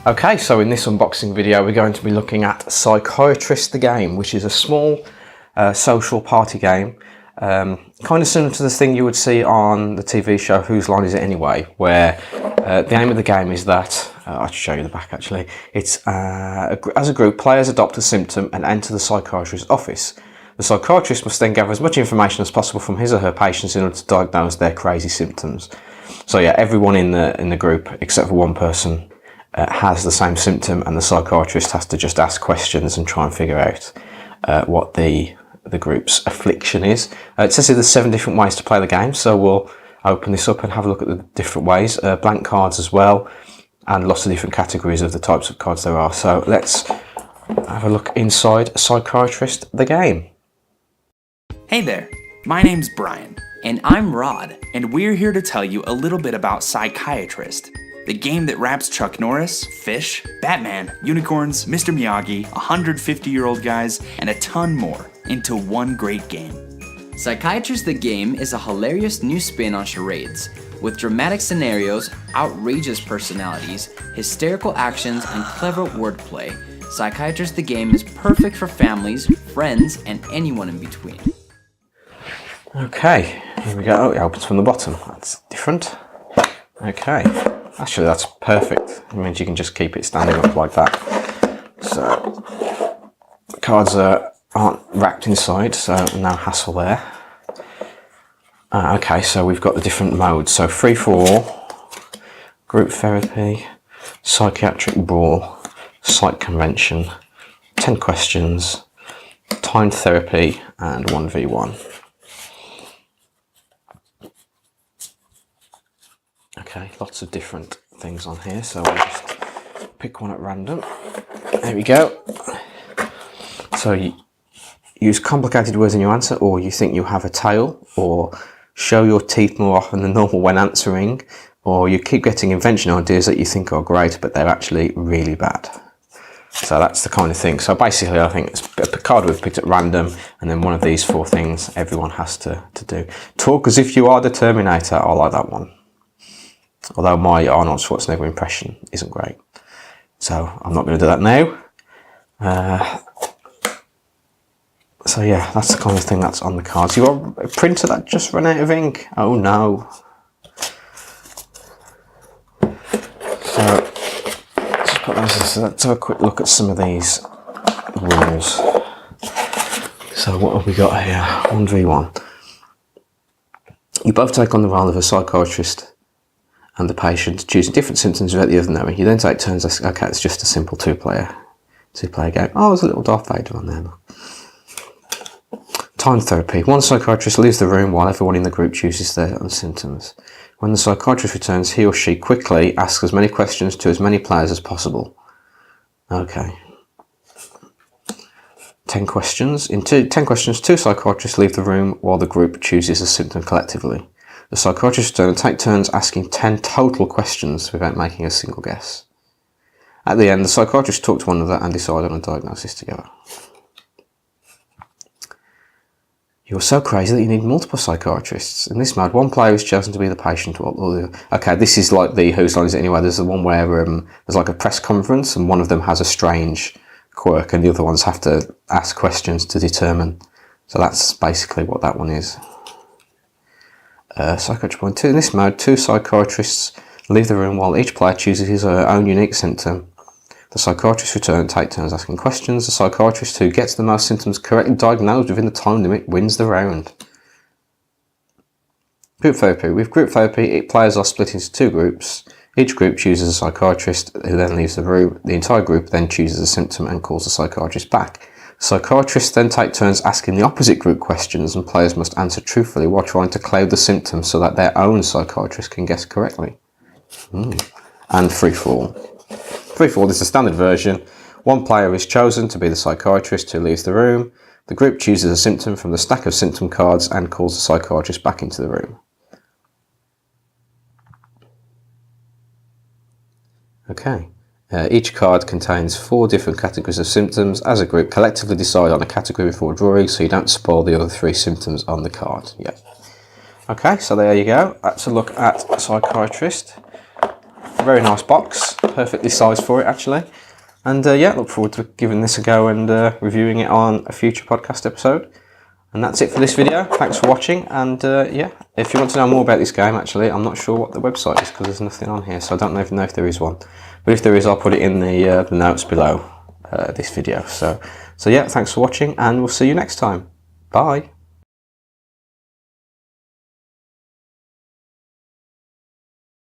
Okay, so in this unboxing video we're going to be looking at Psychiatrist the game, which is a small social party game, kind of similar to the thing you would see on the TV show Whose Line Is It Anyway, where the aim of the game is that, I'll show you the back actually, it's as a group, players adopt a symptom and enter the psychiatrist's office. The psychiatrist must then gather as much information as possible from his or her patients in order to diagnose their crazy symptoms. So yeah, everyone in the group, except for one person, has the same symptom, and the psychiatrist has to just ask questions and try and figure out what the group's affliction is. It says there's 7 different ways to play the game, so we'll open this up and have a look at the different ways. Blank cards as well, and lots of different categories of the types of cards there are. So let's have a look inside Psychiatrist the game. Hey there, my name's Brian. And I'm Rod. And we're here to tell you a little bit about Psychiatrist, the game that wraps Chuck Norris, Fish, Batman, unicorns, Mr. Miyagi, 150-year-old guys, and a ton more into one great game. Psychiatrist the game is a hilarious new spin on charades. With dramatic scenarios, outrageous personalities, hysterical actions, and clever wordplay, Psychiatrist the game is perfect for families, friends, and anyone in between. Okay, here we go. It opens from the bottom. That's different. Okay, actually that's perfect. It means you can just keep it standing up like that. So the cards aren't wrapped inside, so no hassle there. Okay, so we've got the different modes. So free for all, group therapy, psychiatric brawl, psych convention, 10 questions, timed therapy, and 1v1. Okay, lots of different things on here, so I'll just pick one at random. There we go. So you use complicated words in your answer, or you think you have a tail, or show your teeth more often than normal when answering, or you keep getting invention ideas that you think are great, but they're actually really bad. So that's the kind of thing. So basically I think it's a card we've picked at random, and then one of these 4 things everyone has to do. Talk as if you are the Terminator. I like that one. Although my Arnold Schwarzenegger impression isn't great. So I'm not going to do that now. So yeah, that's the kind of thing that's on the cards. You got a printer that just ran out of ink. Oh no. So let's put those in. So let's have a quick look at some of these rules. So what have we got here? 1v1. You both take on the role of a psychiatrist and the patient, choosing different symptoms without the other knowing. You then take turns asking, okay, it's just a simple two-player game. Oh, there's a little Darth Vader on there. Time therapy. One psychiatrist leaves the room while everyone in the group chooses their own symptoms. When the psychiatrist returns, he or she quickly asks as many questions to as many players as possible. Okay. 10 questions. In 10 questions, 2 psychiatrists leave the room while the group chooses a symptom collectively. The psychiatrist return and take turns asking 10 total questions without making a single guess. At the end, the psychiatrists talk to one another and decide on a diagnosis together. You're so crazy that you need multiple psychiatrists. In this mode, one player is chosen to be the patient. Okay, this is like the Whose Line Is It Anyway? There's the one where there's like a press conference and one of them has a strange quirk and the other ones have to ask questions to determine. So that's basically what that one is. Psychiatric point 2. In this mode, 2 psychiatrists leave the room while each player chooses his or her own unique symptom. The psychiatrists return and take turns asking questions. The psychiatrist who gets the most symptoms correctly diagnosed within the time limit wins the round. Group therapy. With group therapy, players are split into 2 groups. Each group chooses a psychiatrist who then leaves the room. The entire group then chooses a symptom and calls the psychiatrist back. Psychiatrists then take turns asking the opposite group questions, and players must answer truthfully while trying to cloud the symptoms so that their own psychiatrist can guess correctly. And free for all. Free for all is the standard version. One player is chosen to be the psychiatrist who leaves the room. The group chooses a symptom from the stack of symptom cards and calls the psychiatrist back into the room. Okay. Each card contains 4 different categories of symptoms. As a group, collectively decide on a category before drawing so you don't spoil the other 3 symptoms on the card. Yeah. Okay, so there you go. That's a look at Psychiatrist. Very nice box, perfectly sized for it actually. And yeah, look forward to giving this a go and reviewing it on a future podcast episode. And that's it for this video. Thanks for watching, and yeah, if you want to know more about this game, actually, I'm not sure what the website is because there's nothing on here, so I don't even know if there is one. But if there is, I'll put it in the notes below this video. So yeah, thanks for watching, and we'll see you next time. Bye.